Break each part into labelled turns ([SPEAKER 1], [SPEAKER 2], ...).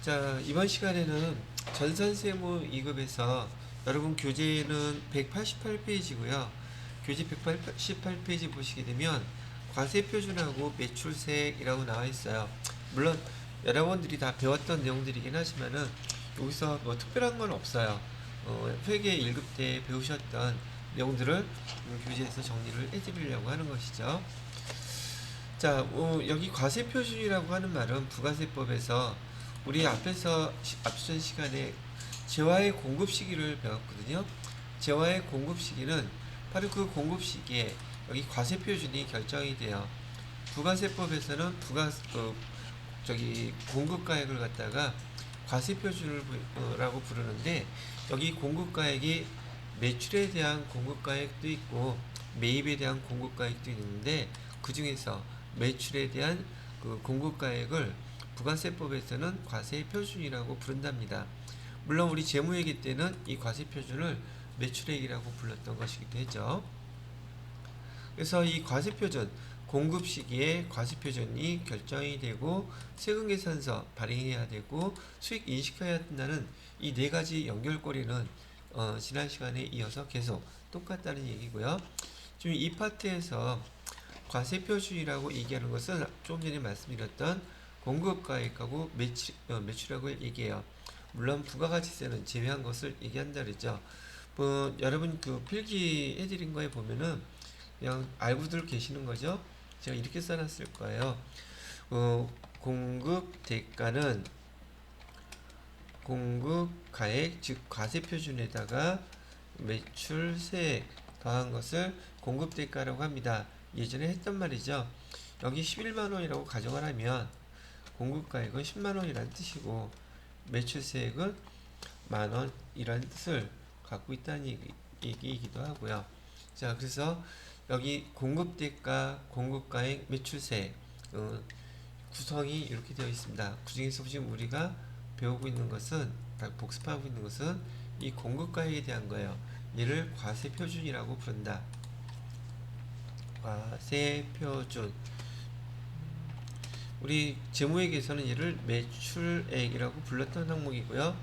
[SPEAKER 1] 자, 이번 시간에는 전산세무 2급에서 여러분 교재는 188페이지고요. 교재 188페이지 보시게 되면 과세표준하고 매출세액이라고 나와 있어요. 물론 여러분들이 다 배웠던 내용들이긴 하지만은 여기서 뭐 특별한 건 없어요. 회계 1급 때 배우셨던 내용들을 교재에서 정리를 해드리려고 하는 것이죠. 자, 여기 과세표준이라고 하는 말은 부가세법에서 우리 앞선 시간에 재화의 공급 시기를 배웠거든요. 재화의 공급 시기는 바로 그 공급 시기에 여기 과세표준이 결정이 돼요. 부가세법에서는 공급가액을 갖다가 과세표준이라고 부르는데, 여기 공급가액이 매출에 대한 공급가액도 있고 매입에 대한 공급가액도 있는데, 그 중에서 매출에 대한 그 공급가액을 부가세법에서는 과세표준이라고 부른답니다. 물론 우리 재무회계 때는 이 과세표준을 매출액이라고 불렀던 것이기도 했죠. 그래서 이 과세표준, 공급 시기에 과세표준이 결정이 되고 세금계산서 발행해야 되고 수익 인식해야 된다는 이 네 가지 연결고리는 지난 시간에 이어서 계속 똑같다는 얘기고요. 지금 이 파트에서 과세표준이라고 얘기하는 것은 조금 전에 말씀드렸던 공급가액하고 매출액을 얘기해요. 물론 부가가치세는 제외한 것을 얘기한다 그랬죠. 뭐 여러분 그 필기 해드린 거에 보면은 그냥 알고들 계시는 거죠. 제가 이렇게 써놨을 거예요. 공급 대가는 공급가액, 즉 과세표준에다가 매출세액 더한 것을 공급대가라고 합니다. 예전에 했던 말이죠. 여기 11만원이라고 가정을 하면 공급가액은 10만원이라는 뜻이고 매출세액은 만원이라는 뜻을 갖고 있다는 얘기이기도 하고요. 자, 그래서 여기 공급대가, 공급가액, 매출세액 구성이 이렇게 되어 있습니다. 그 중에서 지금 우리가 배우고 있는 것은, 복습하고 있는 것은 이 공급가액에 대한 거예요. 얘를 과세표준이라고 부른다. 과세표준. 우리 재무회계에서는 얘를 매출액이라고 불렀던 항목이고요.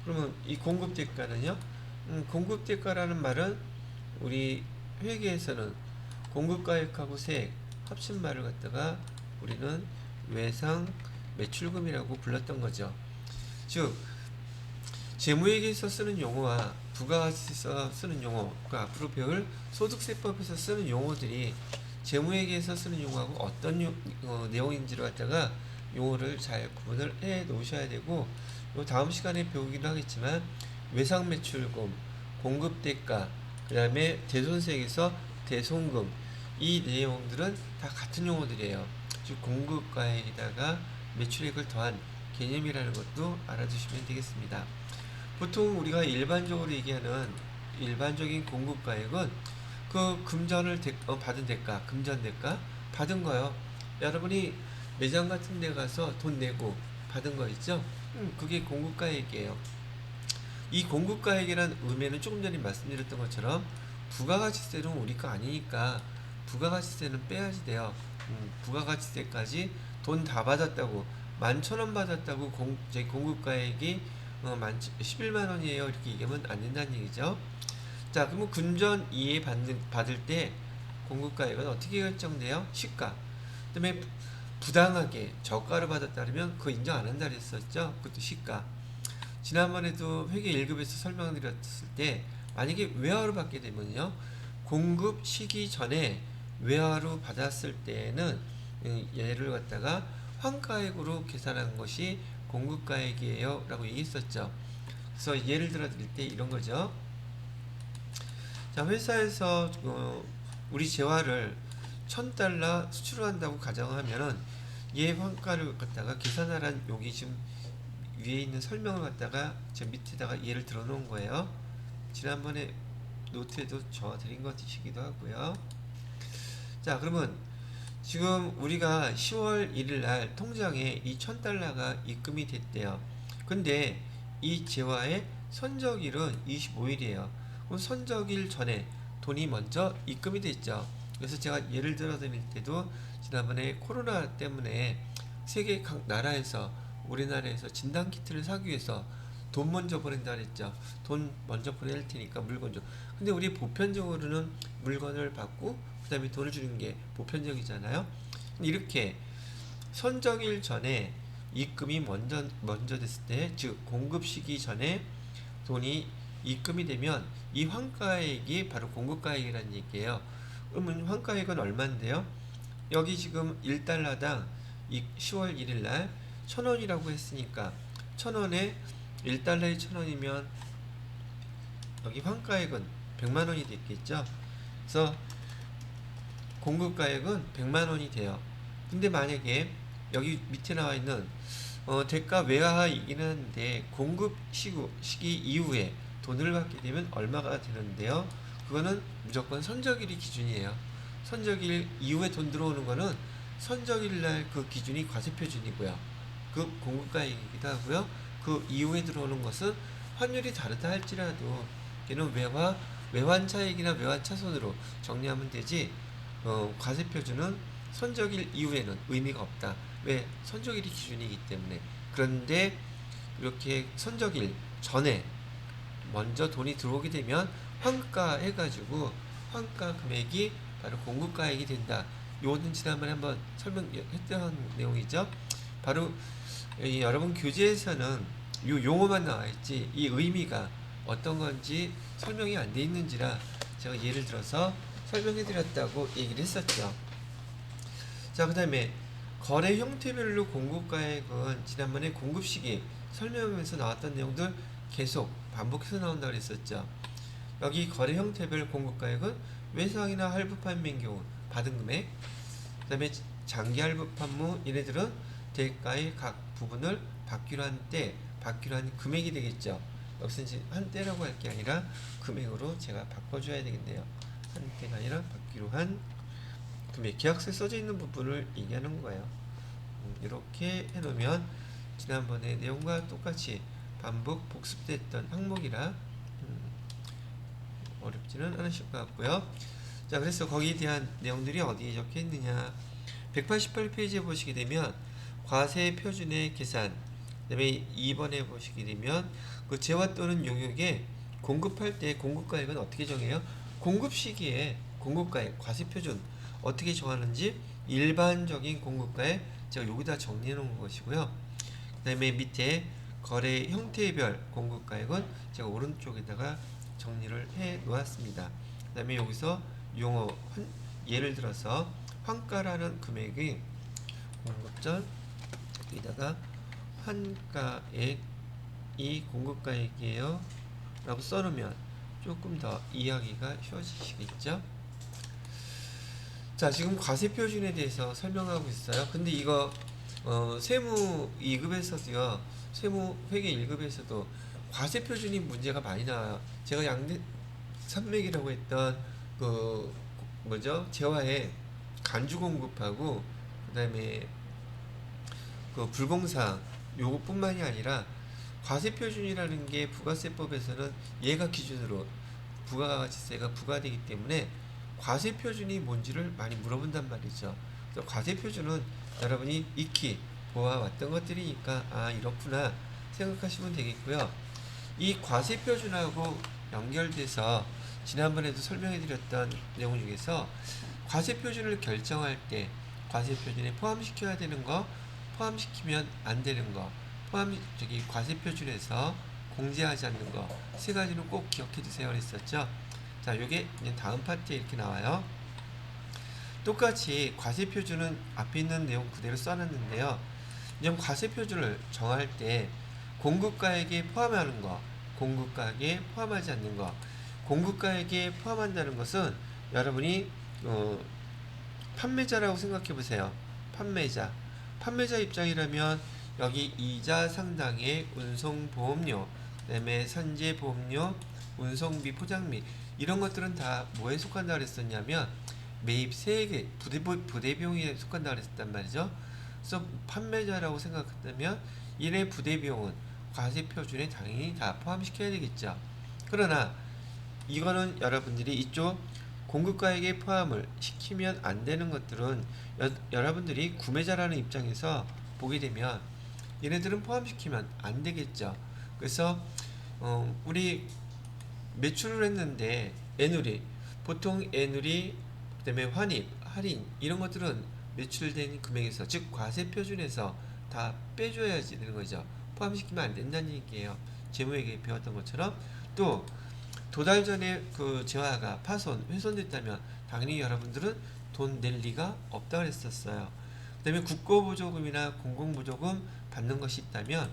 [SPEAKER 1] 그러면 이 공급대가는요? 공급대가라는 말은 우리 회계에서는 공급가액하고 세액 합친 말을 갖다가 우리는 외상 매출금이라고 불렀던 거죠. 즉 재무회계에서 쓰는 용어와 부가가치에서 쓰는 용어, 그 앞으로 배울 소득세법에서 쓰는 용어들이 재무회계에서 쓰는 용어하고 어떤 내용인지를 갖다가 용어를 잘 구분을 해 놓으셔야 되고, 요 다음 시간에 배우기도 하겠지만 외상매출금, 공급대가, 그 다음에 대손세액에서 대손금, 이 내용들은 다 같은 용어들이에요. 즉 공급가액에다가 매출액을 더한 개념이라는 것도 알아두시면 되겠습니다. 보통 우리가 일반적으로 얘기하는 일반적인 공급가액은 그 금전을 받은 대가, 금전 대가 받은 거요. 여러분이 매장 같은 데 가서 돈 내고 받은 거 있죠? 그게 공급가액이에요. 이 공급가액이란 의미는 조금 전에 말씀드렸던 것처럼 부가가치세는 우리 거 아니니까 부가가치세는 빼야지 돼요. 부가가치세까지 돈 다 받았다고 11,000원 받았다고 공급가액이 11만원이에요 이렇게 얘기하면 안 된다는 얘기죠. 자, 그러면 금전 이해 받을 때 공급가액은 어떻게 결정돼요? 시가. 그 다음에 부당하게 저가를 받았다면 그거 인정 안 한다 그랬었죠. 그것도 시가. 지난번에도 회계 1급에서 설명드렸을 때 만약에 외화로 받게 되면요, 공급 시기 전에 외화로 받았을 때는 얘를 갖다가 환가액으로 계산한 것이 공급가액이에요 라고 얘기했었죠. 그래서 예를 들어 드릴 때 이런 거죠. 자, 회사에서 우리 재화를 1,000달러 수출을 한다고 가정하면은 얘 환가를 갖다가 계산하라는 여기 지금 위에 있는 설명을 갖다가 저 밑에다가 예를 들어 놓은 거예요. 지난번에 노트에도 적어드린 것이기도 하고요. 자, 그러면 지금 우리가 10월 1일 날 통장에 이 1,000달러가 입금이 됐대요. 근데 이 재화의 선적일은 25일이에요. 그럼 선적일 전에 돈이 먼저 입금이 됐죠. 그래서 제가 예를 들어 드릴 때도 지난번에 코로나 때문에 세계 각 나라에서 우리나라에서 진단키트를 사기 위해서 돈 먼저 보낸다 그랬죠. 돈 먼저 보낼 테니까 물건 줘. 근데 우리 보편적으로는 물건을 받고 그 다음에 돈을 주는 게 보편적이잖아요. 이렇게 선적일 전에 입금이 먼저 됐을 때, 즉 공급 시기 전에 돈이 입금이 되면 이 환가액이 바로 공급가액이라는 얘기예요. 그러면 환가액은 얼마인데요? 여기 지금 1달러당 10월 1일날 1,000원이라고 했으니까 1,000원에 1달러에 1,000원이면 여기 환가액은 100만원이 됐겠죠. 그래서 공급가액은 100만원이 돼요. 근데 만약에 여기 밑에 나와 있는 대가 외화이긴 한데 공급 시기 이후에 돈을 받게 되면 얼마가 되는데요. 그거는 무조건 선적일이 기준이에요. 선적일 이후에 돈 들어오는 거는 선적일 날 그 기준이 과세표준이고요. 그 공급가액이기도 하고요. 그 이후에 들어오는 것은 환율이 다르다 할지라도 얘는 외환차익이나 외환차손으로 정리하면 되지, 과세표준은 선적일 이후에는 의미가 없다. 왜? 선적일이 기준이기 때문에. 그런데 이렇게 선적일 전에 먼저 돈이 들어오게 되면 환가 해가지고 환가 금액이 바로 공급가액이 된다. 요거는 지난번에 한번 설명했던 내용이죠. 바로 여러분 교재에서는 요 용어만 나와 있지 이 의미가 어떤 건지 설명이 안 돼 있는지라 제가 예를 들어서 설명해 드렸다고 얘기를 했었죠. 자, 그 다음에 거래 형태별로 공급가액은 지난번에 공급시기 설명하면서 나왔던 내용들 계속 반복해서 나온다고 그랬었죠. 여기 거래 형태별 공급가액은 외상이나 할부 판매인 경우 받은 금액, 그 다음에 장기 할부 판무, 얘네들은 대가의 각 부분을 받기로 한 때, 받기로 한 금액이 되겠죠. 여기서 이제 한때라고 할 게 아니라 금액으로 제가 바꿔줘야 되겠네요. 한때가 아니라 받기로 한 금액, 계약서에 써져 있는 부분을 얘기하는 거예요. 이렇게 해놓으면 지난번에 내용과 똑같이 반복 복습됐던 항목이라 어렵지는 않으실 것 같고요. 자, 그래서 거기에 대한 내용들이 어디에 적혀 있느냐, 188페이지에 보시게 되면 과세 표준의 계산, 그 다음에 2번에 보시게 되면 그 재화 또는 용역에 공급할 때 공급가액은 어떻게 정해요? 공급 시기에 공급가액, 과세 표준 어떻게 정하는지 일반적인 공급가액 제가 여기다 정리해 놓은 것이고요. 그 다음에 밑에 거래 형태별 공급가액은 제가 오른쪽에다가 정리를 해 놓았습니다. 그 다음에 여기서 용어, 예를 들어서 환가라는 금액이 공급전 여기다가 환가액이 공급가액이에요 라고 써놓으면 조금 더 이해하기가 쉬워지시겠죠. 자, 지금 과세표준에 대해서 설명하고 있어요. 근데 이거 세무 2급에서도요, 세무 회계 1급에서도 과세표준이 문제가 많이 나와요. 제가 양대 산맥이라고 했던 그 뭐죠? 재화에 간주 공급하고 그 다음에 그 불공사 요것뿐만이 아니라 과세표준이라는 게 부가세법에서는 얘가 기준으로 부가가치세가 부과되기 때문에 과세표준이 뭔지를 많이 물어본단 말이죠. 그래서 과세표준은 여러분이 익히 보아왔던 것들이니까 아 이렇구나 생각하시면 되겠고요. 이 과세표준하고 연결돼서 지난번에도 설명해드렸던 내용 중에서 과세표준을 결정할 때 과세표준에 포함시켜야 되는 거, 포함시키면 안 되는 거, 과세표준에서 공제하지 않는 거 세 가지는 꼭 기억해 두세요 그랬었죠. 자, 요게 이제 다음 파트에 이렇게 나와요. 똑같이 과세표준은 앞에 있는 내용 그대로 써놨는데요. 이제 과세표준을 정할 때 공급가액에 포함하는 거, 공급가액에 포함하지 않는 거, 공급가액에 포함한다는 것은 여러분이 판매자라고 생각해 보세요. 판매자 입장이라면 여기 이자 상당의 운송보험료, 그 다음에 산재보험료, 운송비, 포장비 이런 것들은 다 뭐에 속한다 그랬었냐면 매입세액, 부대비용에 속한다 그랬단 말이죠. 그래서 판매자라고 생각한다면 이래 부대비용은 과세표준에 당연히 다 포함시켜야 되겠죠. 그러나 이거는 여러분들이 이쪽 공급가액에 포함을 시키면 안 되는 것들은 여러분들이 구매자라는 입장에서 보게 되면 얘네들은 포함시키면 안 되겠죠. 그래서 우리 매출을 했는데 애누리, 보통 애누리, 그다음에 환입, 할인 이런 것들은 매출된 금액에서, 즉 과세 표준에서 다 빼줘야지 되는 거죠. 포함시키면 안 된다는 얘기예요. 재무회계 배웠던 것처럼. 또 도달 전에 그 재화가 파손, 훼손됐다면 당연히 여러분들은 돈 낼 리가 없다 그랬었어요. 그다음에 국고보조금이나 공공보조금 받는 것이 있다면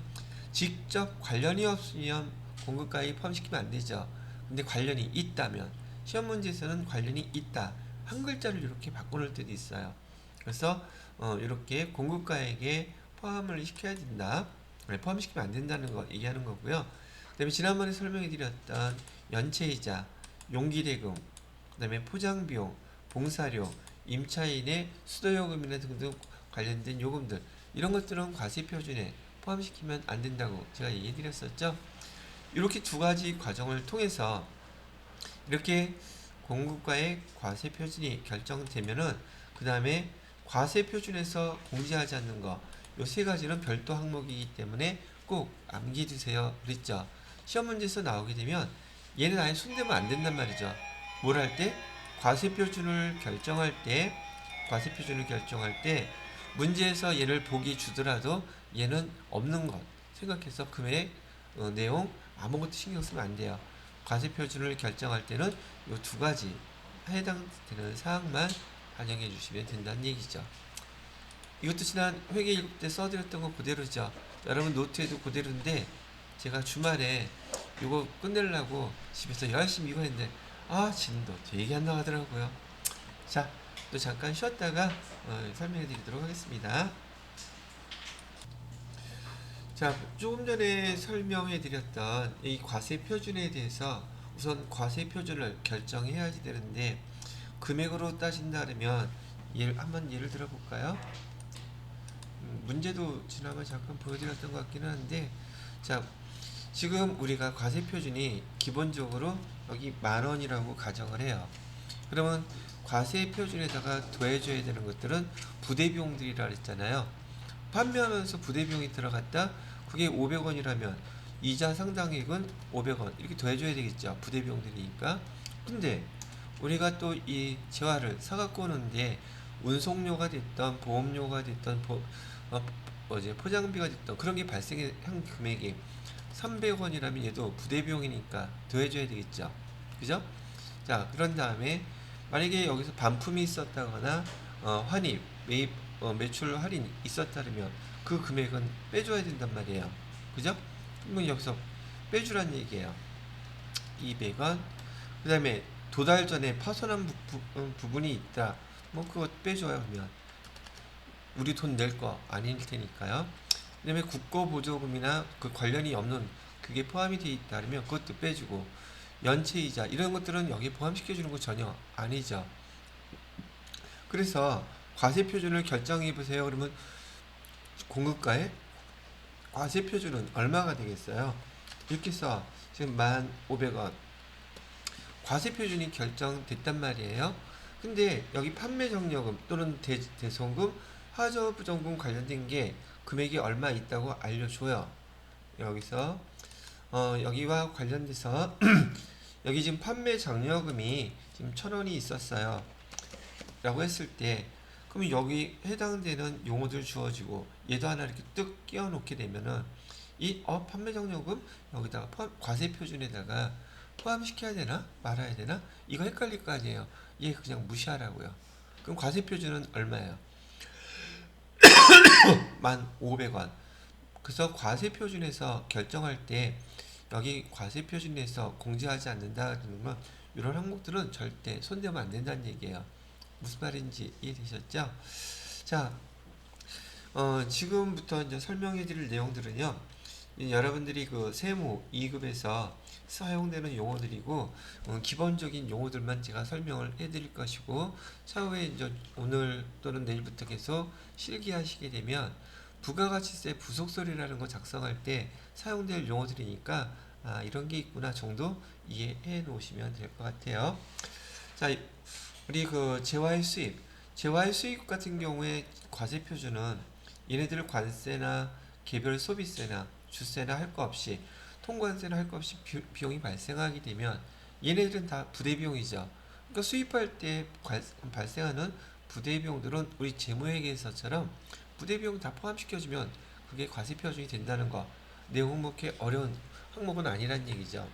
[SPEAKER 1] 직접 관련이 없으면 공급가액 포함시키면 안 되죠. 근데 관련이 있다면, 시험 문제에서는 관련이 있다 한 글자를 이렇게 바꿔놓을 때도 있어요. 그래서 이렇게 공급가액에 포함을 시켜야 된다. 포함시키면 안 된다는 거 얘기하는 거고요. 그다음에 지난번에 설명해 드렸던 연체이자, 용기대금, 그다음에 포장비용, 봉사료, 임차인의 수도요금이나 등등 관련된 요금들, 이런 것들은 과세표준에 포함시키면 안 된다고 제가 얘기해 드렸었죠. 이렇게 두 가지 과정을 통해서 이렇게 공급가의 과세표준이 결정되면은 그 다음에 과세표준에서 공제하지 않는 거, 요 세 가지는 별도 항목이기 때문에 꼭 암기해두세요 그랬죠. 시험 문제에서 나오게 되면 얘는 아예 손대면 안 된단 말이죠. 뭘 할 때? 과세표준을 결정할 때, 문제에서 얘를 보기 주더라도 얘는 없는 것 생각해서 금액, 내용 아무것도 신경 쓰면 안 돼요. 과세표준을 결정할 때는 이 두 가지 해당되는 사항만 반영해 주시면 된다는 얘기죠. 이것도 지난 회계 1급 때 써드렸던 거 그대로죠. 여러분 노트에도 그대로인데 제가 주말에 이거 끝내려고 집에서 열심히 이거 했는데 진도 되게 안 나가더라고요. 자, 또 잠깐 쉬었다가 설명해 드리도록 하겠습니다. 자, 조금 전에 설명해 드렸던 이 과세 표준에 대해서 우선 과세 표준을 결정해야지 되는데, 금액으로 따진다 그러면 한번 예를 들어 볼까요? 문제도 지난번에 잠깐 보여드렸던 것 같기는 한데, 자, 지금 우리가 과세 표준이 기본적으로 여기 10,000원이라고 가정을 해요. 그러면 과세 표준에다가 더해줘야 되는 것들은 부대비용들이라 그랬잖아요. 판매하면서 부대비용이 들어갔다, 그게 500원이라면 이자 상당액은 500원 이렇게 더해줘야 되겠죠. 부대비용들이니까. 근데 우리가 또 이 재화를 사갖고 오는데 운송료가 됐던 보험료가 됐던 포장비가 됐던 그런 게 발생한 금액이 300원이라면 얘도 부대비용이니까 더해줘야 되겠죠. 그죠? 자, 그런 다음에 만약에 여기서 반품이 있었다거나 환입, 매입, 매출 할인이 있었다면 그 금액은 빼줘야 된단 말이에요. 그죠? 그러면 여기서 빼주란 얘기예요. 200원. 그 다음에 도달 전에 파손한 부분이 있다. 뭐 그거 빼줘요. 그러면 우리 돈 낼 거 아닐 테니까요. 그 다음에 국고보조금이나 그 관련이 없는 그게 포함이 되어 있다 그러면 그것도 빼주고, 연체이자 이런 것들은 여기 포함시켜주는 거 전혀 아니죠. 그래서 과세표준을 결정해 보세요. 그러면 공급가의 과세표준은 얼마가 되겠어요? 이렇게 써. 지금 1,500원 과세표준이 결정됐단 말이에요. 근데 여기 판매정려금 또는 대송금, 하저부정금 관련된 게 금액이 얼마 있다고 알려줘요. 여기서 여기와 관련돼서 여기 지금 판매장려금이 지금 1,000원이 있었어요 라고 했을 때, 그러면 여기 해당되는 용어들 주어지고 얘도 하나 이렇게 뜩 끼워 놓게 되면은 이 판매장려금 여기다가 과세표준에다가 포함시켜야 되나 말아야 되나 이거 헷갈릴 거 아니에요. 얘 그냥 무시하라고요. 그럼 과세표준은 얼마예요? 1,500원. 그래서 과세표준에서 결정할 때 여기 과세표준에서 공제하지 않는다는 건 이런 항목들은 절대 손대면 안 된다는 얘기예요. 무슨 말인지 이해되셨죠? 자, 지금부터 이제 설명해 드릴 내용들은요, 여러분들이 그 세무 2급에서 사용되는 용어들이고, 기본적인 용어들만 제가 설명을 해 드릴 것이고, 차후에 이제 오늘 또는 내일부터 계속 실기하시게 되면 부가가치세 부속설이라는 거 작성할 때 사용될 용어들이니까 이런 게 있구나 정도 이해해 놓으시면 될 것 같아요. 자, 우리 그 재화의 수입 같은 경우에 과세 표준은 얘네들 관세나 개별 소비세나 주세나 할 거 없이 통관세나 할 거 없이 비용이 발생하게 되면 얘네들은 다 부대비용이죠. 그러니까 수입할 때 발생하는 부대비용들은 우리 재무회계에서처럼 부대비용 다 포함시켜주면 그게 과세 표준이 된다는 거. 내용 항목에 어려운 항목은 아니란 얘기죠.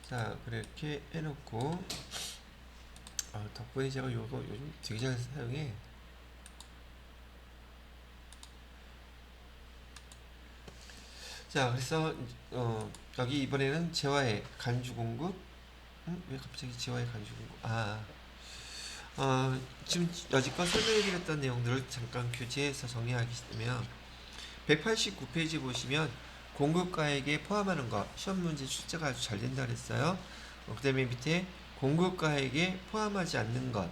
[SPEAKER 1] 자, 그렇게 해놓고 덕분에 제가 요거 요즘 되게 잘 사용해. 자, 그래서 여기 이번에는 재화의 간주 공급. 왜 갑자기 재화의 간주 공급? 지금 여지껏 설명해드렸던 내용들을 잠깐 교재에서 정리하겠으면 189페이지 보시면 공급가액에 포함하는 것 시험 문제 출제가 아주 잘 된다 그랬어요. 그 다음에 밑에 공급가액에 포함하지 않는 것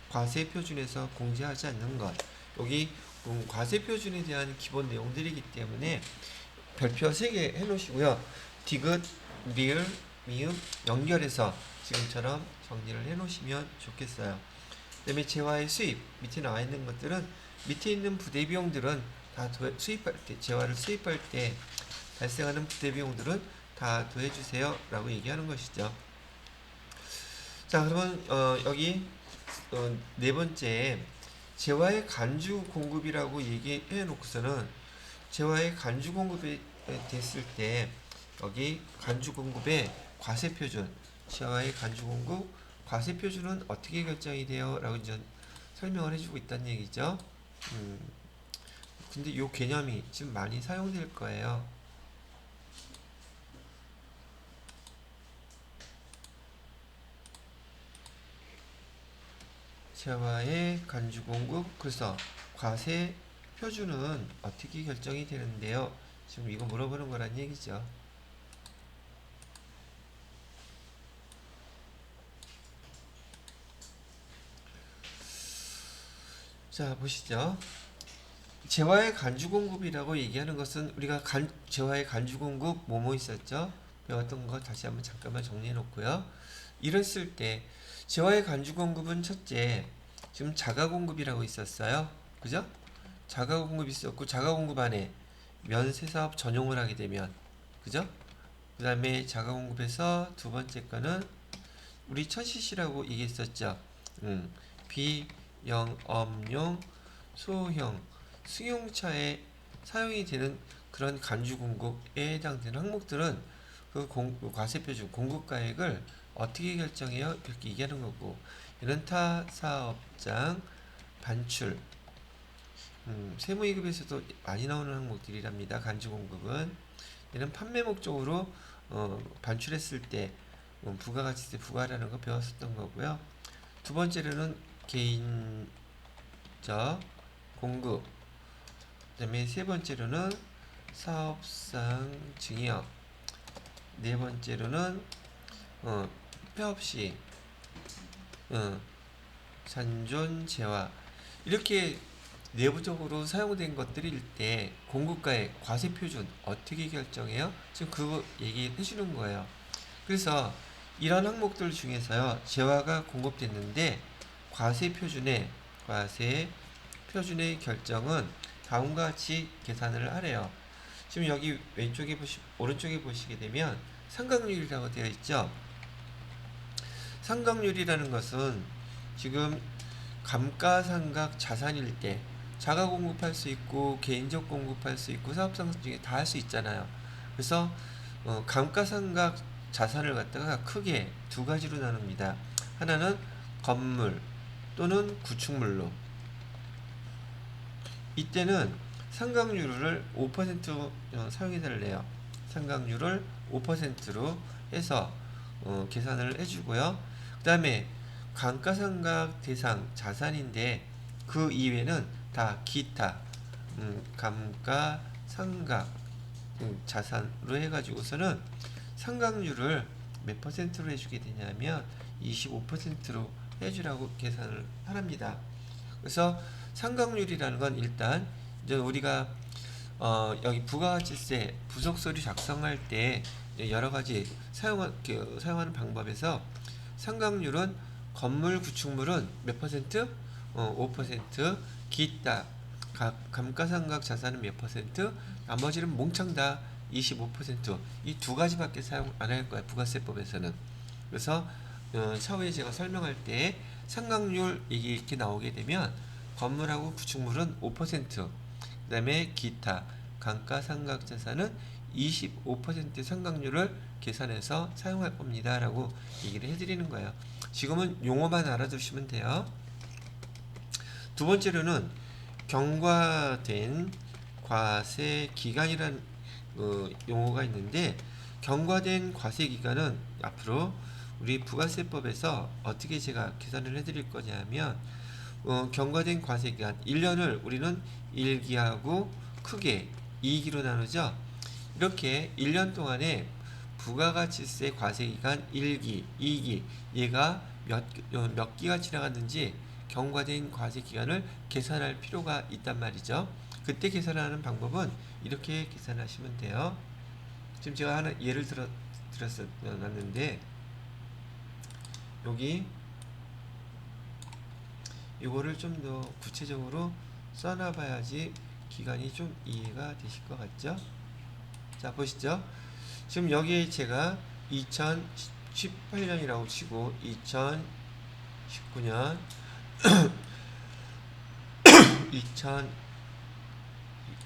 [SPEAKER 1] 과세 표준에서 공제하지 않는 것 여기 과세 표준에 대한 기본 내용들이기 때문에 별표 3개 해놓으시고요. 디귿, 리을, 미음 연결해서 지금처럼 정리를 해놓으시면 좋겠어요. 그 다음에 재화의 수입 밑에 나와 있는 것들은 밑에 있는 부대비용들은 다 수입할 때 재화를 수입할 때 발생하는 부대비용들은 다 더해주세요 라고 얘기하는 것이죠. 자, 그러면 여기 네 번째 재화의 간주 공급이라고 얘기해 놓고서는 재화의 간주 공급이 됐을 때 여기 간주 공급의 과세 표준 재화의 간주 공급 과세 표준은 어떻게 결정이 돼요? 라고 이제 설명을 해주고 있다는 얘기죠. 근데 이 개념이 지금 많이 사용될 거예요. 재화의 간주 공급 그래서 과세 표준은 어떻게 결정이 되는데요? 지금 이거 물어보는 거란 얘기죠. 자, 보시죠. 재화의 간주 공급이라고 얘기하는 것은 우리가 재화의 간주 공급 뭐뭐 있었죠? 배웠던 거 다시 한번 잠깐만 정리해 놓고요. 이랬을 때 재화의 간주 공급은 첫째 지금 자가 공급이라고 있었어요. 그죠? 자가 공급 있었고 자가 공급 안에 면세사업 전용을 하게 되면 그죠? 그 다음에 자가 공급에서 두 번째 거는 우리 1000cc라고 얘기했었죠. 비영업용 소형 승용차에 사용이 되는 그런 간주 공급에 해당되는 항목들은 그 과세표준 공급가액을 어떻게 결정해요? 이렇게 얘기하는 거고 이런 타 사업장 반출 세무이급에서도 많이 나오는 항목들이랍니다. 간주 공급은 얘는 판매 목적으로 반출했을 때 부가가치세 부과라는 거 배웠었던 거고요. 두 번째로는 개인적 공급 그 다음에 세 번째로는 사업상 증여 네 번째로는 폐업시 잔존 재화 이렇게 내부적으로 사용된 것들일 때 공급가액 과세 표준 어떻게 결정해요? 지금 그거 얘기해 주는 거예요. 그래서 이런 항목들 중에서요 재화가 공급됐는데 과세 표준의 결정은 다음과 같이 계산을 하래요. 지금 여기 오른쪽에 보시게 되면 상각률이라고 되어 있죠. 상각률이라는 것은 지금 감가상각 자산일 때 자가 공급할 수 있고 개인적 공급할 수 있고 사업상 중에 다 할 수 있잖아요. 그래서 감가상각 자산을 갖다가 크게 두 가지로 나눕니다. 하나는 건물 또는 구축물로 이때는 상각률을 5% 사용해 달래요. 상각률을 5%로 해서 계산을 해주고요. 그 다음에 감가상각 대상 자산인데 그 이외에는 다 기타 감가상각 자산으로 해가지고서는 상각률을 몇 퍼센트로 해주게 되냐면 25%로 해주라고 계산을 하랍니다. 그래서 상각률이라는 건 일단 이제 우리가 여기 부가가치세 부속서류 작성할 때 여러 가지 사용하는 방법에서 상각률은 건물 구축물은 몇 퍼센트? 5% 기타 감가상각 자산은 몇 퍼센트? 나머지는 몽창 다 25%. 이 두 가지밖에 사용 안 할 거야, 부가세법에서는. 그래서 차후에 제가 설명할 때 상각률 이게 이렇게 나오게 되면 건물하고 구축물은 5%, 그다음에 기타 감가상각 자산은 25% 상각률을 계산해서 사용할 겁니다 라고 얘기를 해드리는 거예요. 지금은 용어만 알아두시면 돼요. 두 번째로는 경과된 과세기간이라는 용어가 있는데, 경과된 과세기간은 앞으로 우리 부가세법에서 어떻게 제가 계산을 해드릴 거냐면, 경과된 과세기간 1년을 우리는 1기하고 크게 2기로 나누죠. 이렇게 1년 동안에 부가가치세 과세기간 1기, 2기 얘가 몇 기가 지나갔는지 경과된 과세기간을 계산할 필요가 있단 말이죠. 그때 계산하는 방법은 이렇게 계산하시면 돼요. 지금 제가 하나 예를 들었는데, 여기 이거를 좀 더 구체적으로 써놔봐야지 기간이 좀 이해가 되실 것 같죠? 자, 보시죠. 지금 여기에 제가 2018년이라고 치고 2019년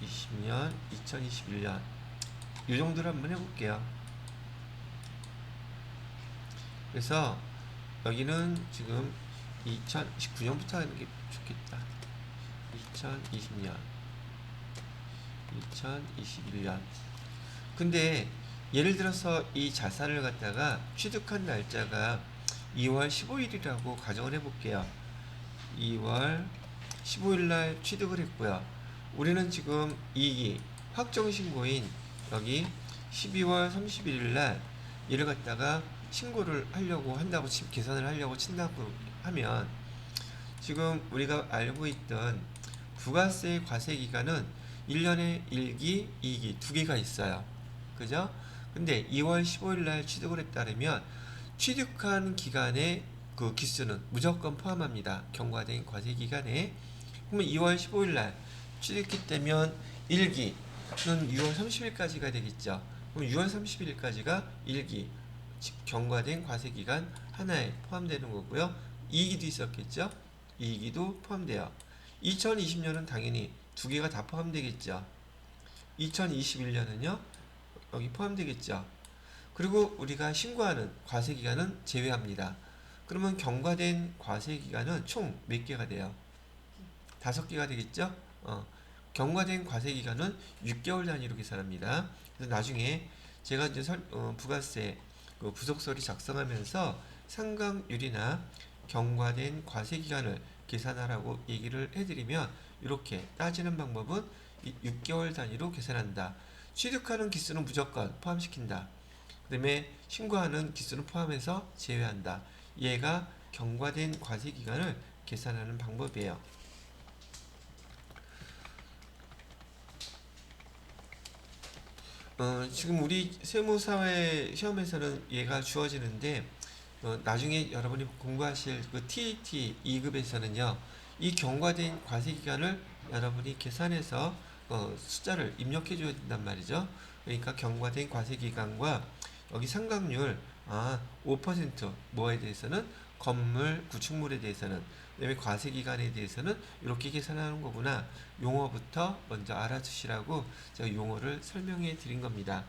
[SPEAKER 1] 2020년 2021년 이 정도로 한번 해볼게요. 그래서 여기는 지금 2019년부터 하는 게 좋겠다. 2020년 2021년. 근데 예를 들어서 이 자산을 갖다가 취득한 날짜가 2월 15일이라고 가정을 해볼게요. 2월 15일 날 취득을 했고요. 우리는 지금 이익이 확정신고인 여기 12월 31일 날 얘를 갖다가 신고를 하려고 한다고 계산을 하려고 친다고 하면, 지금 우리가 알고 있던 부가세 과세기간은 1년에 1기, 2기 두 개가 있어요. 그죠? 근데 2월 15일 날 취득을 했다면 취득한 기간의 그 기수는 무조건 포함합니다. 경과된 과세기간에. 그러면 2월 15일 날 취득했다면 1기는 6월 30일까지가 되겠죠. 그럼 6월 30일까지가 1기, 즉 경과된 과세기간 하나에 포함되는 거고요. 2기도 있었겠죠. 2기도 포함돼요. 2020년은 당연히 두 개가 다 포함되겠죠. 2021년은요 여기 포함되겠죠. 그리고 우리가 신고하는 과세기간은 제외합니다. 그러면 경과된 과세기간은 총 몇 개가 돼요? 5개가 되겠죠. 경과된 과세기간은 6개월 단위로 계산합니다. 그래서 나중에 제가 이제 부가세 부속서리 작성하면서 상각률이나 경과된 과세기간을 계산하라고 얘기를 해드리면, 이렇게 따지는 방법은 6개월 단위로 계산한다. 취득하는 기수는 무조건 포함시킨다. 그 다음에 신고하는 기수는 포함해서 제외한다. 얘가 경과된 과세기간을 계산하는 방법이에요. 지금 우리 세무사회 시험에서는 얘가 주어지는데, 나중에 여러분이 공부하실 그 TET 2급에서는요, 이 경과된 과세기간을 여러분이 계산해서 숫자를 입력해 줘야 된단 말이죠. 그러니까 경과된 과세기간과 여기 상각률 5% 뭐에 대해서는 건물, 구축물에 대해서는, 그다음에 과세기간에 대해서는 이렇게 계산하는 거구나. 용어부터 먼저 알아두시라고 제가 용어를 설명해 드린 겁니다.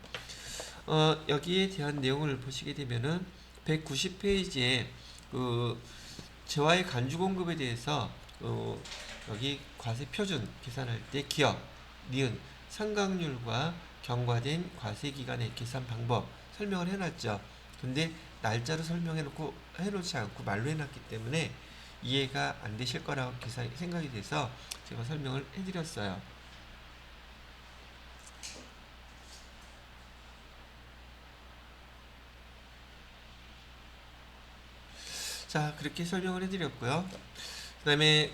[SPEAKER 1] 여기에 대한 내용을 보시게 되면은 190페이지에 그 재화의 간주 공급에 대해서 여기 과세 표준 계산할 때 기업, 니은, 상각률과 경과된 과세기간의 계산 방법 설명을 해놨죠. 근데 날짜로 해놓지 않고 말로 해놨기 때문에 이해가 안 되실 거라고 생각이 돼서 제가 설명을 해드렸어요. 자, 그렇게 설명을 해드렸고요. 그 다음에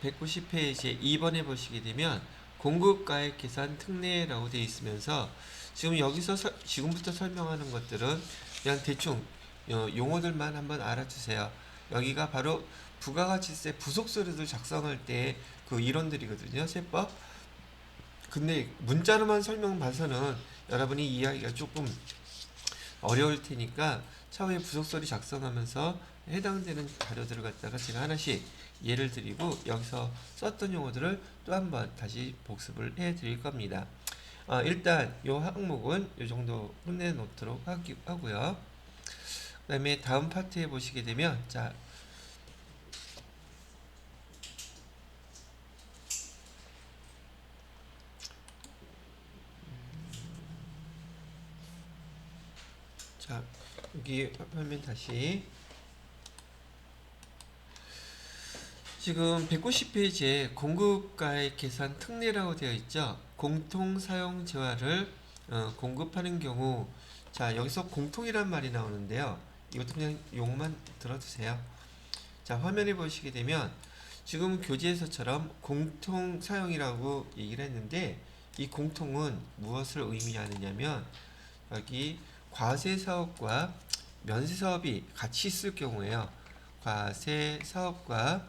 [SPEAKER 1] 190페이지에 2번에 보시게 되면 공급가액 계산 특례라고 되어 있으면서, 지금 여기서 지금부터 설명하는 것들은 그냥 대충 용어들만 한번 알아주세요. 여기가 바로 부가가치세 부속서류들 작성할 때 그 이론들이거든요. 세법. 근데 문자로만 설명봐서는 여러분이 이해하기가 조금 어려울 테니까 차후에 부속서류 작성하면서 해당되는 자료들을 갖다가 제가 하나씩 예를 드리고 여기서 썼던 용어들을 또 한번 다시 복습을 해 드릴 겁니다. 일단 이 항목은 이 정도 끝내놓도록 하고요. 그 다음에 다음 파트에 보시게 되면 자 여기 화면 다시 지금 190페이지에 공급가액 계산 특례라고 되어 있죠. 공통사용 재화를 공급하는 경우 자 여기서 공통이란 말이 나오는데요. 이것도 그냥 용만 들어두세요. 자 화면에 보시게 되면 지금 교재에서처럼 공통사용이라고 얘기를 했는데 이 공통은 무엇을 의미하느냐면 여기 과세사업과 면세사업이 같이 있을 경우에요. 과세사업과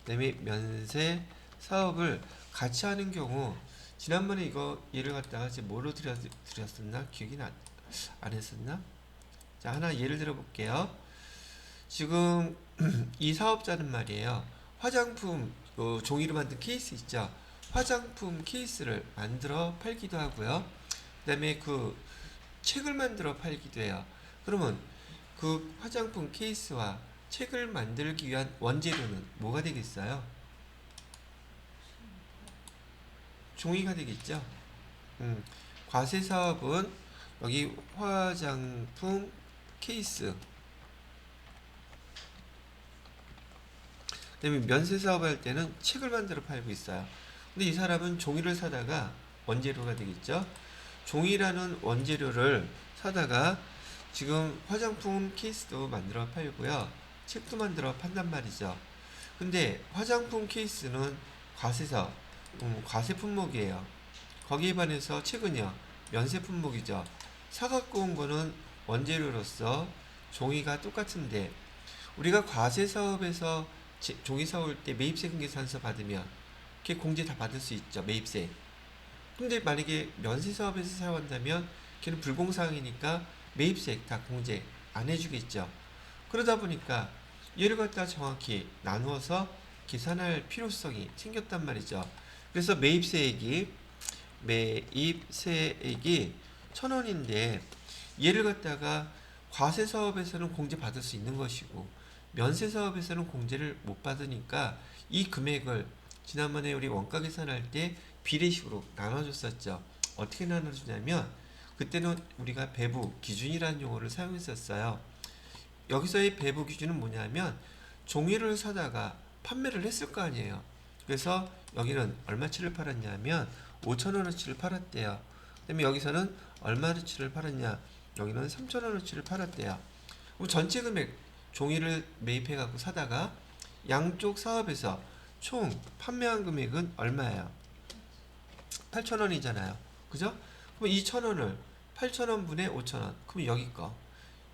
[SPEAKER 1] 그다음에 면세사업을 같이 하는 경우 지난번에 이거 예를 갖다가 제가 뭐로 드렸었나? 기억이 안 했었나? 자 하나 예를 들어 볼게요. 지금 이 사업자는 말이에요. 화장품 종이로 만든 케이스 있죠. 화장품 케이스를 만들어 팔기도 하고요. 그 다음에 그 책을 만들어 팔기도 해요. 그러면 그 화장품 케이스와 책을 만들기 위한 원재료는 뭐가 되겠어요? 종이가 되겠죠. 과세사업은 여기 화장품 케이스, 그다음에 면세사업 할 때는 책을 만들어 팔고 있어요. 근데 이 사람은 종이를 사다가 원재료가 되겠죠. 종이라는 원재료를 사다가 지금 화장품 케이스도 만들어 팔고요. 책도 만들어 판단 말이죠. 근데 화장품 케이스는 과세사, 과세 품목이에요. 거기에 반해서 책은요, 면세 품목이죠. 사갖고 온 거는 원재료로서 종이가 똑같은데, 우리가 과세 사업에서 종이 사올 때 매입세 계산서 받으면, 걔 공제 다 받을 수 있죠, 매입세. 근데 만약에 면세 사업에서 사용한다면, 걔는 불공사항이니까 매입세 다 공제 안 해주겠죠. 그러다 보니까 얘를 갖다 정확히 나누어서 계산할 필요성이 생겼단 말이죠. 그래서 매입세액이 1,000원인데 얘를 갖다가 과세사업에서는 공제 받을 수 있는 것이고 면세사업에서는 공제를 못 받으니까 이 금액을 지난번에 우리 원가 계산할 때 비례식으로 나눠줬었죠. 어떻게 나눠주냐면 그때는 우리가 배부 기준이라는 용어를 사용했었어요. 여기서의 배부 기준은 뭐냐면 종이를 사다가 판매를 했을 거 아니에요. 그래서 여기는 얼마치를 팔았냐면 5,000원어치를 팔았대요. 그다음에 여기서는 얼마어치를 팔았냐? 여기는 3,000원어치를 팔았대요. 그럼 전체 금액 종이를 매입해 갖고 사다가 양쪽 사업에서 총 판매한 금액은 얼마예요? 8,000원이잖아요. 그죠? 그럼 2,000원을 8,000원 분의 5,000원. 그럼 여기 거.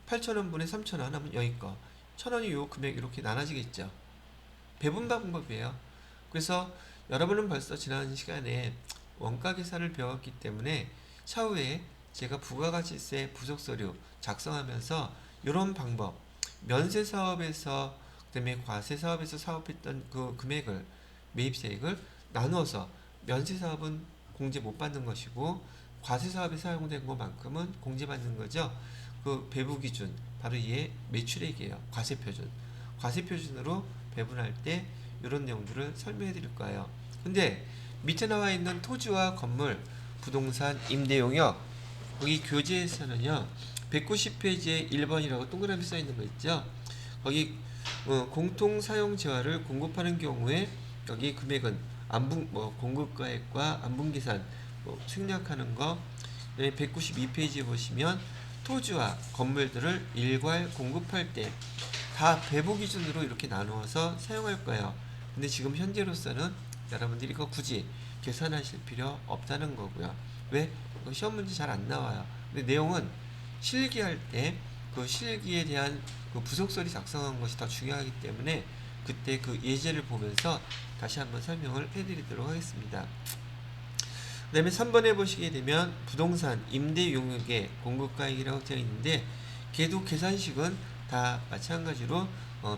[SPEAKER 1] 8,000원 분의 3,000원 하면 여기 거. 1,000원이 요 금액 이렇게 나눠지겠죠. 배분 방법이에요. 그래서 여러분은 벌써 지난 시간에 원가 계산을 배웠기 때문에 차후에 제가 부가가치세 부속서류 작성하면서 이런 방법, 면세 사업에서 그다음에 과세 사업에서 사업했던 그 금액을 매입세액을 나누어서 면세 사업은 공제 못 받는 것이고 과세 사업에 사용된 것만큼은 공제받는 거죠. 그 배부 기준 바로 이게 매출액이에요. 과세 표준. 과세 표준으로 배분할 때 이런 내용들을 설명해 드릴 거예요. 근데 밑에 나와 있는 토지와 건물, 부동산, 임대 용역 거기 교재에서는요 190페이지에 1번이라고 동그라미 써 있는 거 있죠. 거기 공통 사용 재화를 공급하는 경우에 여기 금액은 공급가액과 안분계산 생략하는 거 192페이지에 보시면 토지와 건물들을 일괄 공급할 때 다 배부 기준으로 이렇게 나누어서 사용할 거예요. 근데 지금 현재로서는 여러분들이 이거 굳이 계산하실 필요 없다는 거고요. 왜? 시험 문제 잘 안 나와요. 근데 내용은 실기할 때 그 실기에 대한 그 부속서류 작성한 것이 더 중요하기 때문에 그때 그 예제를 보면서 다시 한번 설명을 해드리도록 하겠습니다. 그 다음에 3번에 보시게 되면 부동산 임대 용역의 공급가액이라고 되어 있는데 걔도 계산식은 다 마찬가지로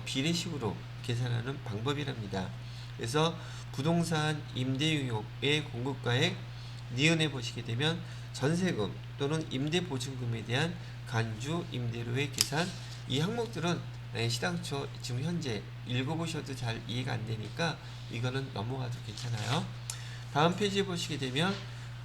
[SPEAKER 1] 비례식으로 계산하는 방법이랍니다. 그래서 부동산 임대 용역의 공급가액 니은에 보시게 되면 전세금 또는 임대보증금에 대한 간주 임대료의 계산, 이 항목들은 시당초 지금 현재 읽어보셔도 잘 이해가 안 되니까 이거는 넘어가도 괜찮아요. 다음 페이지에 보시게 되면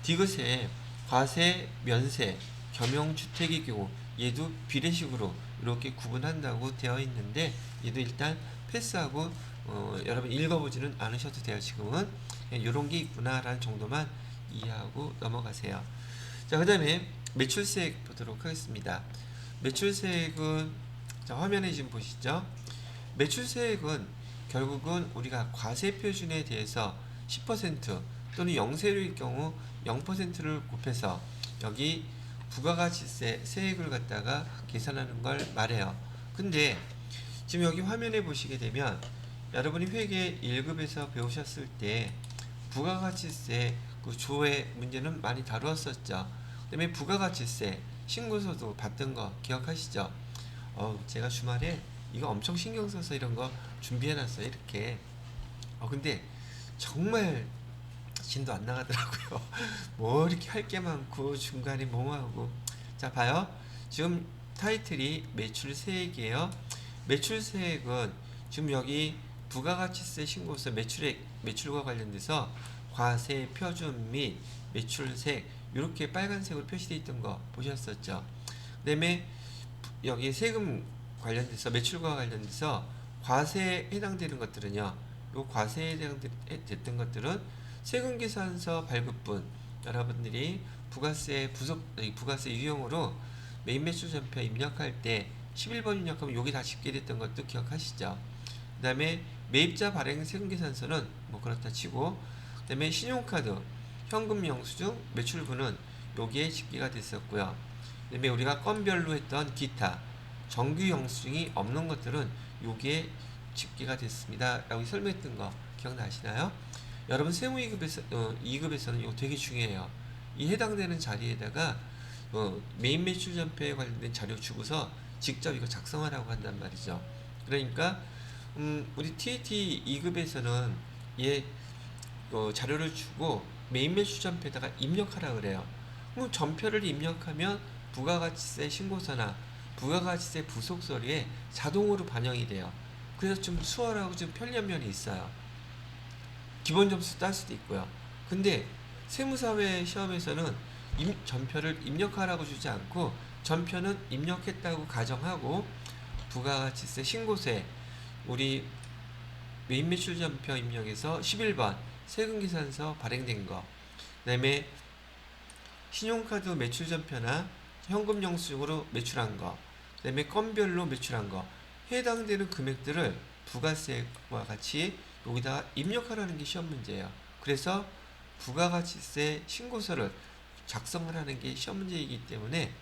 [SPEAKER 1] 디귿에 과세, 면세, 겸용주택의 경우 얘도 비례식으로 이렇게 구분한다고 되어 있는데 얘도 일단 패스하고 여러분 읽어보지는 않으셔도 돼요. 지금은 이런 게 있구나 라는 정도만 이해하고 넘어가세요. 자, 그 다음에 매출세액 보도록 하겠습니다. 매출세액은 자, 화면에 지금 보시죠. 매출세액은 결국은 우리가 과세표준에 대해서 10% 또는 영세율일 경우 0%를 곱해서 여기 부가가치세 세액을 갖다가 계산하는 걸 말해요. 근데 지금 여기 화면에 보시게 되면 여러분이 회계 1급에서 배우셨을 때 부가가치세 그 조회 문제는 많이 다루었었죠. 그다음에 부가가치세 신고서도 받던 거 기억하시죠? 제가 주말에 이거 엄청 신경 써서 이런 거 준비해놨어요. 이렇게. 근데 정말 진도 안 나가더라고요. 뭐 이렇게 할 게 많고 중간에 뭐하고. 자, 봐요. 지금 타이틀이 매출세액이에요. 매출세액은 지금 여기 부가가치세 신고서 매출액, 매출과 관련돼서 과세 표준 및 매출세액 이렇게 빨간색으로 표시되어 있던 거 보셨었죠? 그 다음에 여기 세금 관련돼서 매출과 관련돼서 과세에 해당되는 것들은요. 요 과세에 해당됐던 것들은 세금계산서 발급분 여러분들이 부가세 부가세 유형으로 메인 매출 전표 입력할 때 11번 입력하면 여기 다 집계됐던 것도 기억하시죠? 그 다음에 매입자 발행 세금계산서는 뭐 그렇다 치고 그 다음에 신용카드 현금 영수증 매출분은 여기에 집계가 됐었고요. 그 다음에 우리가 건별로 했던 기타 정규 영수증이 없는 것들은 여기에 집계가 됐습니다 라고 설명했던 거 기억나시나요? 여러분 세무 2급에서는 이거 되게 중요해요. 이 해당되는 자리에다가 메인 매출 전표에 관련된 자료 주고서 직접 이거 작성하라고 한단 말이죠. 그러니까 우리 TAT 2급에서는 얘 자료를 주고 메인 매출 전표에다가 입력하라 그래요. 그럼 전표를 입력하면 부가가치세 신고서나 부가가치세 부속서류에 자동으로 반영이 돼요. 그래서 좀 수월하고 좀 편리한 면이 있어요. 기본 점수 딸 수도 있고요. 근데 세무사회 시험에서는 전표를 입력하라고 주지 않고 전표는 입력했다고 가정하고 부가가치세 신고세 우리 메인 매출 전표 입력에서 11번 세금계산서 발행된 거, 그 다음에 신용카드 매출 전표나 현금 영수증으로 매출한 거, 그 다음에 건별로 매출한 거 해당되는 금액들을 부가세와 같이 여기다가 입력하라는 게 시험 문제예요. 그래서 부가가치세 신고서를 작성을 하는 게 시험 문제이기 때문에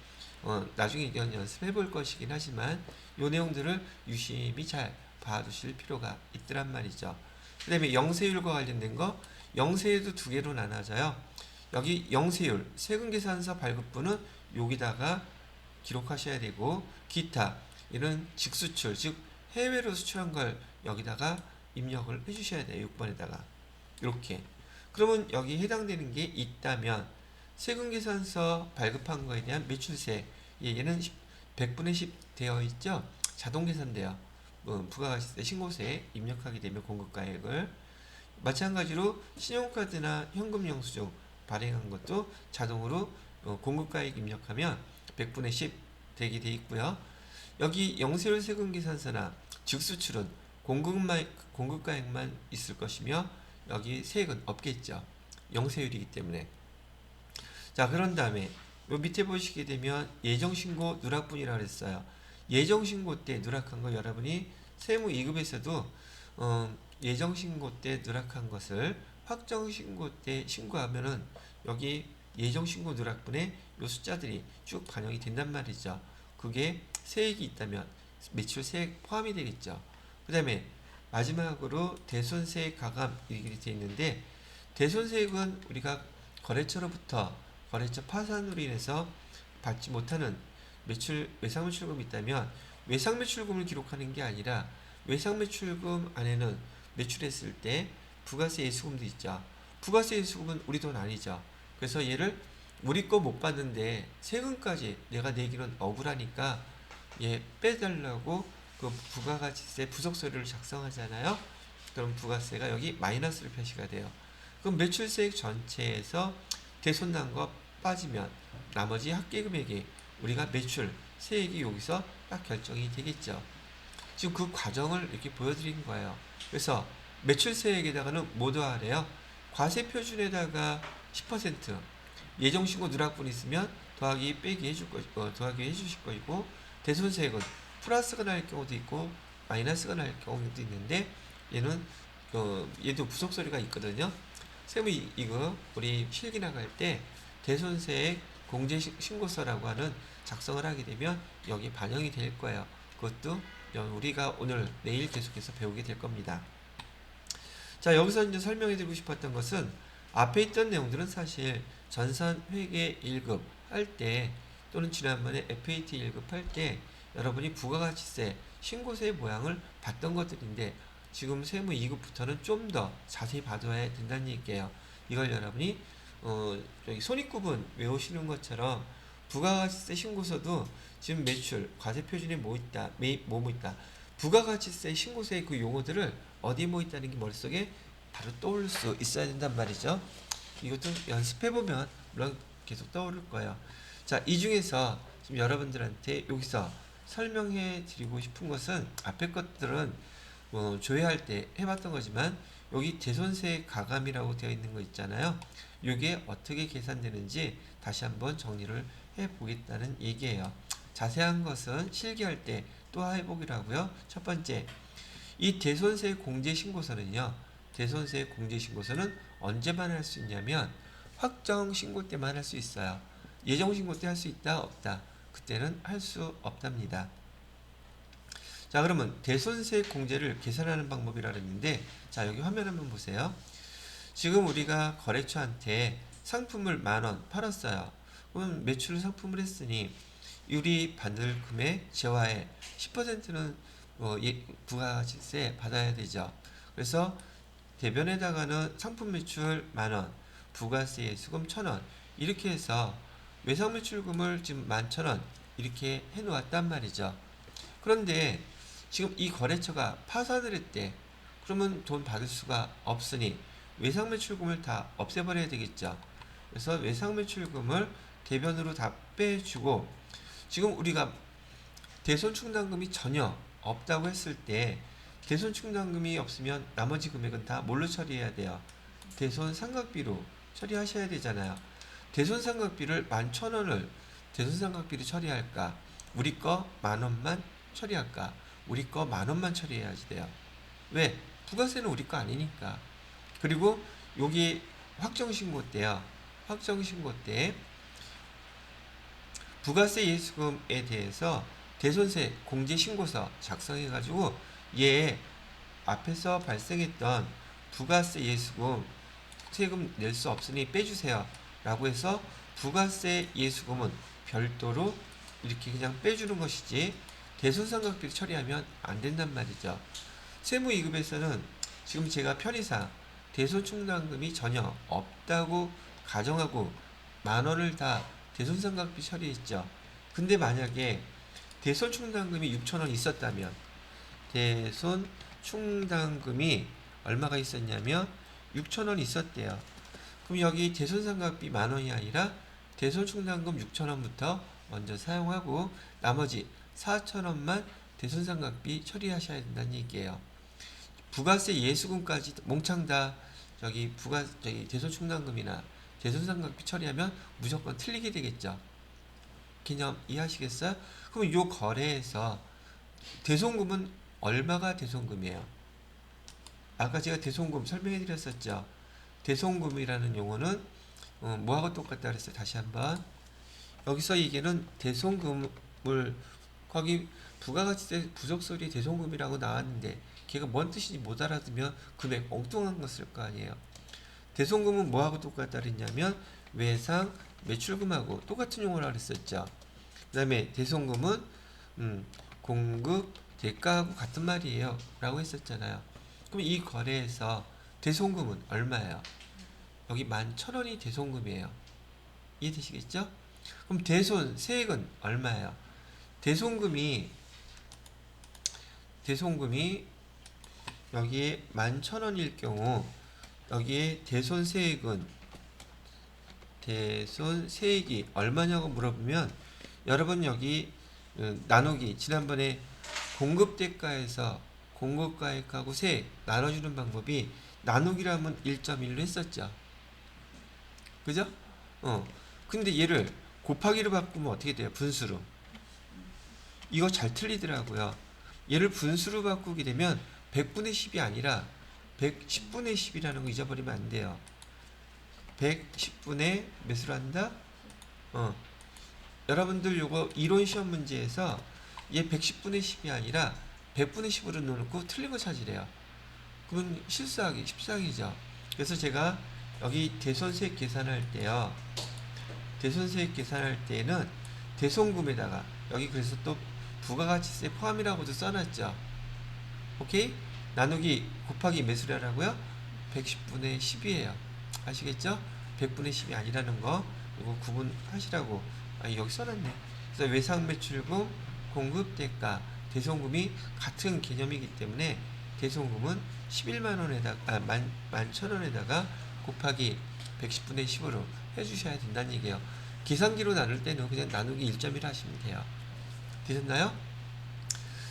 [SPEAKER 1] 나중에 이건 연습해 볼 것이긴 하지만 이 내용들을 유심히 잘 봐두실 필요가 있더란 말이죠. 그 다음에 영세율과 관련된 거 영세율도 두 개로 나눠져요. 여기 영세율 세금계산서 발급부는 여기다가 기록하셔야 되고 기타 이런 직수출 즉 해외로 수출한 걸 여기다가 입력을 해주셔야 돼요. 6번에다가 이렇게. 그러면 여기 해당되는 게 있다면 세금계산서 발급한 거에 대한 매출세 얘는 100분의 10 되어 있죠. 자동 계산돼요. 부가가치세 신고세에 입력하게 되면 공급가액을 마찬가지로 신용카드나 현금 영수증 발행한 것도 자동으로 공급가액 입력하면 100분의 10 되게 돼 있고요. 여기 영세율 세금계산서나 즉수출은 공급가액만 있을 것이며 여기 세액은 없겠죠. 영세율이기 때문에. 자, 그런 다음에 요 밑에 보시게 되면 예정신고 누락분이라고 했어요. 예정신고 때 누락한 거 여러분이 세무 2급에서도 예정신고 때 누락한 것을 확정신고 때 신고하면은 여기 예정신고 누락분에 요 숫자들이 쭉 반영이 된단 말이죠. 그게 세액이 있다면 매출 세액 포함이 되겠죠. 그 다음에 마지막으로 대손세액 가감 이렇게 되어 있는데, 대손세액은 우리가 거래처로부터 거래처 파산으로 인해서 받지 못하는 외상매출금이 있다면, 외상매출금을 기록하는 게 아니라 외상매출금 안에는 매출했을 때 부가세 예수금도 있죠. 부가세 예수금은 우리 돈 아니죠. 그래서 얘를 우리 거 못 받는데 세금까지 내가 내기는 억울하니까 얘 빼달라고 그 부가가치세 부속서류를 작성하잖아요. 그럼 부가세가 여기 마이너스로 표시가 돼요. 그럼 매출세액 전체에서 대손난 거 빠지면 나머지 합계금액이 우리가 매출 세액이 여기서 딱 결정이 되겠죠. 지금 그 과정을 이렇게 보여드린 거예요. 그래서 매출세액에다가는 뭐 더하래요? 과세표준에다가 10%, 예정신고 누락분 있으면 더하기 빼기 해줄 거, 더하기 해주실 거이고, 대손세액은 플러스가 날 경우도 있고 마이너스가 날 경우도 있는데, 얘는 얘도 부속서류가 있거든요. 세무 이거 우리 필기 나갈 때 대손세액 공제신고서라고 하는 작성을 하게 되면 여기 반영이 될 거예요. 그것도 우리가 오늘 내일 계속해서 배우게 될 겁니다. 자, 여기서 이제 설명해 드리고 싶었던 것은, 앞에 있던 내용들은 사실 전산 회계 1급 할 때 또는 지난번에 FAT 1급 할 때 여러분이 부가가치세 신고세의 모양을 봤던 것들인데, 지금 세무 2급부터는 좀 더 자세히 봐둬야 된다는 얘기예요. 이걸 여러분이 여기 손익구분 외우시는 것처럼 부가가치세 신고서도 지금 매출, 과세표준에 뭐 있다, 뭐 있다, 부가가치세 신고세의 그 용어들을 어디에 뭐 있다는 게 머릿속에 바로 떠올 수 있어야 된단 말이죠. 이것도 연습해보면 물론 계속 떠오를 거예요. 자, 이 중에서 지금 여러분들한테 여기서 설명해 드리고 싶은 것은, 앞에 것들은 조회할 때 해봤던 거지만 여기 대손세 가감이라고 되어 있는 거 있잖아요. 이게 어떻게 계산되는지 다시 한번 정리를 해보겠다는 얘기예요. 자세한 것은 실기할 때 또 해보기라고요. 첫 번째, 이 대손세 공제신고서는요, 대손세 공제신고서는 언제만 할 수 있냐면 확정 신고 때만 할 수 있어요. 예정 신고 때 할 수 있다, 없다? 그때는 할 수 없답니다. 자, 그러면 대손세 공제를 계산하는 방법이라 그랬는데, 자, 여기 화면 한번 보세요. 지금 우리가 거래처한테 상품을 10,000원 팔았어요. 그럼 매출 상품을 했으니 우리 받을 금액 제외에 10%는 부가가치세 받아야 되죠. 그래서 대변에다가는 상품 매출 10,000원, 부가세 수금 1,000원, 이렇게 해서 외상매출금을 지금 11,000원 이렇게 해놓았단 말이죠. 그런데 지금 이 거래처가 파산을 했대. 그러면 돈 받을 수가 없으니 외상매출금을 다 없애버려야 되겠죠. 그래서 외상매출금을 대변으로 다 빼주고, 지금 우리가 대손충당금이 전혀 없다고 했을 때, 대손충당금이 없으면 나머지 금액은 다 뭘로 처리해야 돼요? 대손상각비로 처리하셔야 되잖아요. 대손상각비를 11,000원을 대손상각비로 처리할까? 우리 거 10,000원만 처리할까? 우리 거 10,000원만 처리해야지 돼요. 왜? 부가세는 우리 거 아니니까. 그리고 여기 확정신고 때요. 확정신고 때 부가세 예수금에 대해서 대손세 공제신고서 작성해가지고 얘 앞에서 발생했던 부가세 예수금 세금 낼 수 없으니 빼주세요 라고 해서 부가세 예수금은 별도로 이렇게 그냥 빼주는 것이지 대손상각비를 처리하면 안 된단 말이죠. 세무 2급에서는 지금 제가 편의상 대손충당금이 전혀 없다고 가정하고 10,000원을 다 대손상각비 처리했죠. 근데 만약에 대손충당금이 6,000원 있었다면, 대손충당금이 얼마가 있었냐면 6,000원 있었대요. 그럼 여기 대손상각비 10,000원이 아니라 대손충당금 6,000원부터 먼저 사용하고 나머지 4,000원만 대손상각비 처리하셔야 된다는 얘기예요. 부가세 예수금까지 몽창 다 저기 대손충당금이나 대손상각비 처리하면 무조건 틀리게 되겠죠. 개념 이해하시겠어요? 그럼 요 거래에서 대손금은 얼마가 대손금이에요? 아까 제가 대손금 설명해 드렸었죠. 대손금이라는 용어는 뭐하고 똑같다 그랬어요? 다시 한번. 여기서 이게는 대손금을 거기 부가가치세 부속설이 대손금이라고 나왔는데 걔가 뭔 뜻인지 못 알아들으면 금액 엉뚱한 거 쓸 거 아니에요. 대손금은 뭐하고 똑같다 그랬냐면 외상 매출금하고 똑같은 용어라 그랬었죠. 그 다음에 대손금은 공급 대가하고 같은 말이에요 라고 했었잖아요. 그럼 이 거래에서 대손금은 얼마예요? 여기 11,000원이 대손금이에요. 이해되시겠죠? 그럼 대손 세액은 얼마예요? 대손금이 여기에 11,000원일 경우 여기에 대손 세액이 얼마냐고 물어보면 여러분 여기 나누기 지난번에 공급대가에서 공급가액하고 세액 나눠주는 방법이 나누기라면 1.1로 했었죠. 그죠? 근데 얘를 곱하기로 바꾸면 어떻게 돼요? 분수로. 이거 잘 틀리더라고요. 얘를 분수로 바꾸게 되면 100분의 10이 아니라 110분의 10이라는 거 잊어버리면 안 돼요. 110분의 몇으로 한다? 여러분들 요거 이론 시험 문제에서 얘 110분의 10이 아니라 100분의 10으로 놓고 틀린 거 찾으래요. 그건 실수하기, 십사하기죠. 그래서 제가 여기 대손세액 계산할 때요. 대손세액 계산할 때는 대손금에다가 여기 그래서 또 부가가치세 포함이라고도 써놨죠. 오케이? 나누기 곱하기 몇이라고요? 110분의 10이에요. 아시겠죠? 100분의 10이 아니라는 거 이거 구분하시라고 여기 써놨네. 그래서 외상매출금, 공급대가, 대손금이 같은 개념이기 때문에 대손금은 11만원에다가 11,000원에다가 곱하기 110분의 10으로 해주셔야 된다는 얘기예요. 계산기로 나눌 때는 그냥 나누기 1.1 하시면 돼요. 되셨나요?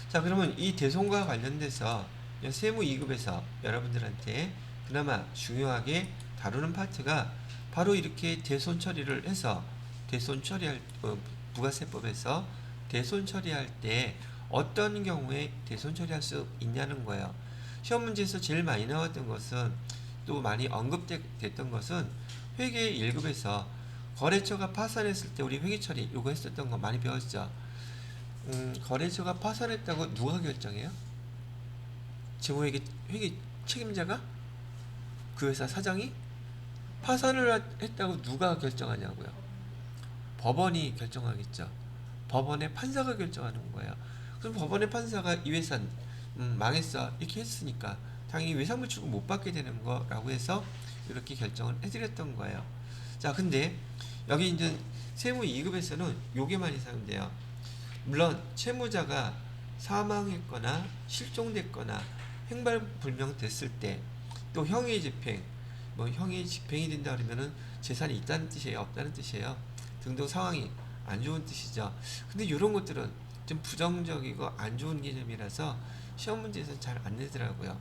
[SPEAKER 1] 자, 그러면 이 대손과 관련돼서 세무 2급에서 여러분들한테 그나마 중요하게 다루는 파트가 바로 이렇게 대손 처리를 해서 대손 처리할 부가세법에서 대손 처리할 때 어떤 경우에 대손 처리할 수 있냐는 거예요. 시험 문제에서 제일 많이 나왔던 것은 또 많이 언급됐던 것은 회계 1급에서 거래처가 파산했을 때 우리 회계 처리 요거 했었던 거 많이 배웠죠. 거래처가 파산했다고 누가 결정해요? 재무회계 회계 책임자가? 그 회사 사장이? 파산을 했다고 누가 결정하냐고요? 법원이 결정하겠죠. 법원의 판사가 결정하는 거예요. 그럼 법원의 판사가 이 회사 망했어 이렇게 했으니까 당연히 외상매출금 못 받게 되는 거라고 해서 이렇게 결정을 해드렸던 거예요. 자, 근데 여기 이제 세무 2급에서는 요게만 이상돼요. 물론 채무자가 사망했거나 실종됐거나 행방불명됐을 때 또 형의 집행, 형의 집행이 된다 그러면은 재산이 있다는 뜻이에요, 없다는 뜻이에요. 등등 상황이 안 좋은 뜻이죠. 근데 이런 것들은 좀 부정적이고 안 좋은 개념이라서 시험 문제에서 잘 안 내더라고요.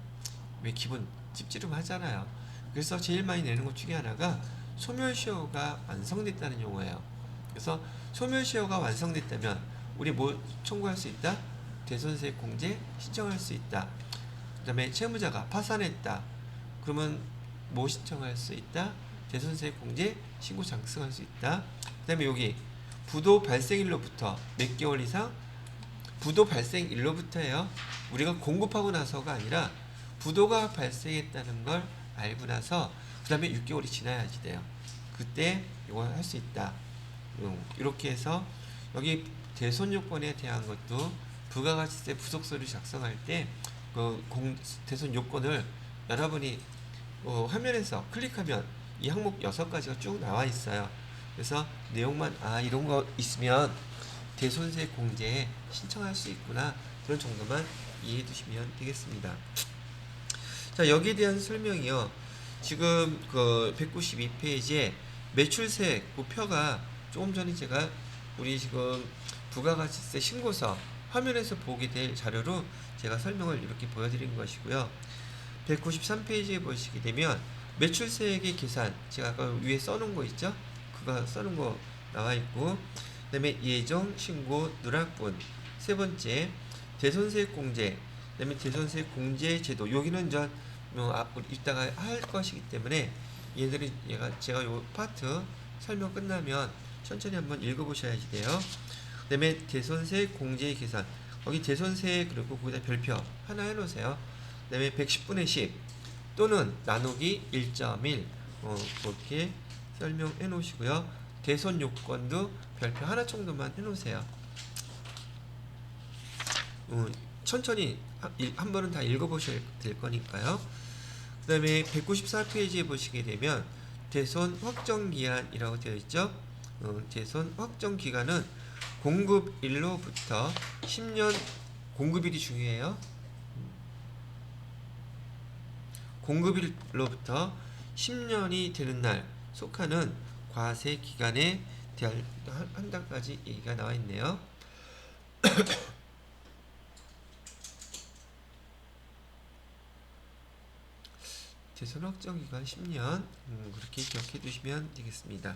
[SPEAKER 1] 왜 기분 찝찝 하잖아요. 그래서 제일 많이 내는 것 중에 하나가 소멸시효가 완성됐다는 용어예요. 그래서 소멸시효가 완성됐다면 우리 뭐 청구할 수 있다? 대손세액 공제 신청할 수 있다. 그 다음에 채무자가 파산했다. 그러면 뭐 신청할 수 있다? 대손세액 공제 신고 작성할 수 있다. 그 다음에 여기 부도 발생일로부터 몇 개월 이상? 부도 발생일로부터예요. 우리가 공급하고 나서가 아니라 부도가 발생했다는 걸 알고 나서 그 다음에 6개월이 지나야지 돼요. 그때 이거 할 수 있다. 이렇게 해서 여기 대손 요건에 대한 것도 부가가치세 부속서류 작성할 때 그 대손 요건을 여러분이 화면에서 클릭하면 이 항목 6가지가 쭉 나와 있어요. 그래서 내용만 이런 거 있으면 대손세 공제에 신청할 수 있구나 그런 정도만 이해해 두시면 되겠습니다. 자, 여기에 대한 설명이요. 지금 그 192페이지에 매출세액 그 표가 조금 전에 제가 우리 지금 부가가치세 신고서 화면에서 보게 될 자료로 제가 설명을 이렇게 보여드린 것이고요. 193페이지에 보시게 되면 매출세액의 계산 제가 아까 위에 써놓은 거 있죠? 그거 써놓은 거 나와 있고 그 다음에 예정, 신고, 누락분 세 번째 대손세액 공제 그 다음에 대손세액 공제 제도 여기는 이제 이따가 할 것이기 때문에 얘들이 제가 요 파트 설명 끝나면 천천히 한번 읽어보셔야지 돼요. 그 다음에 대손세액 공제 계산 거기 대손세액 그리고 거기다 별표 하나 해놓으세요. 그다음에 110분의 10 또는 나누기 1.1 그렇게 설명해 놓으시고요. 대손 요건도 별표 하나 정도만 해 놓으세요. 천천히 한 번은 다 읽어보셔야 될 거니까요. 그 다음에 194페이지에 보시게 되면 대손 확정기한이라고 되어 있죠. 대손 확정기간은 공급일로부터 10년, 공급일이 중요해요. 공급일로부터 10년이 되는 날 속하는 과세 기간에 대한 한 단까지 얘기가 나와 있네요. 대손 확정 기간 10년 그렇게 기억해 두시면 되겠습니다.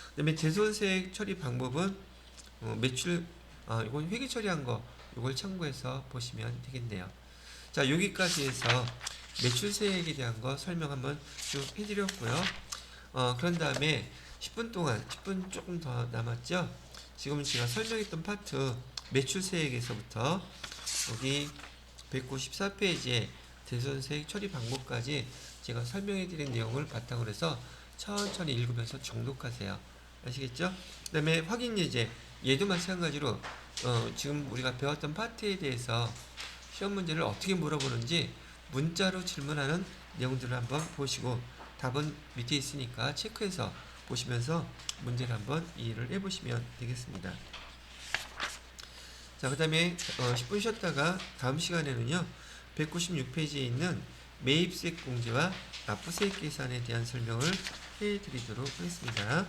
[SPEAKER 1] 그 다음에 대손세액 처리 방법은 매출 이건 회계 처리한 거 이걸 참고해서 보시면 되겠네요. 자, 여기까지 해서 매출세액에 대한 거 설명 한번 쭉 해드렸고요. 그런 다음에 10분 동안 10분 조금 더 남았죠. 지금은 제가 설명했던 파트 매출세액에서부터 여기 194페이지에 대손세액 처리 방법까지 제가 설명해 드린 내용을 바탕으로 해서 천천히 읽으면서 정독하세요. 아시겠죠? 그 다음에 확인예제 얘도 마찬가지로 지금 우리가 배웠던 파트에 대해서 시험 문제를 어떻게 물어보는지 문자로 질문하는 내용들을 한번 보시고 답은 밑에 있으니까 체크해서 보시면서 문제를 한번 이해를 해보시면 되겠습니다. 자, 그 다음에 10분 쉬었다가 다음 시간에는요 196페이지에 있는 매입세액 공제와 납부세액 계산에 대한 설명을 해드리도록 하겠습니다.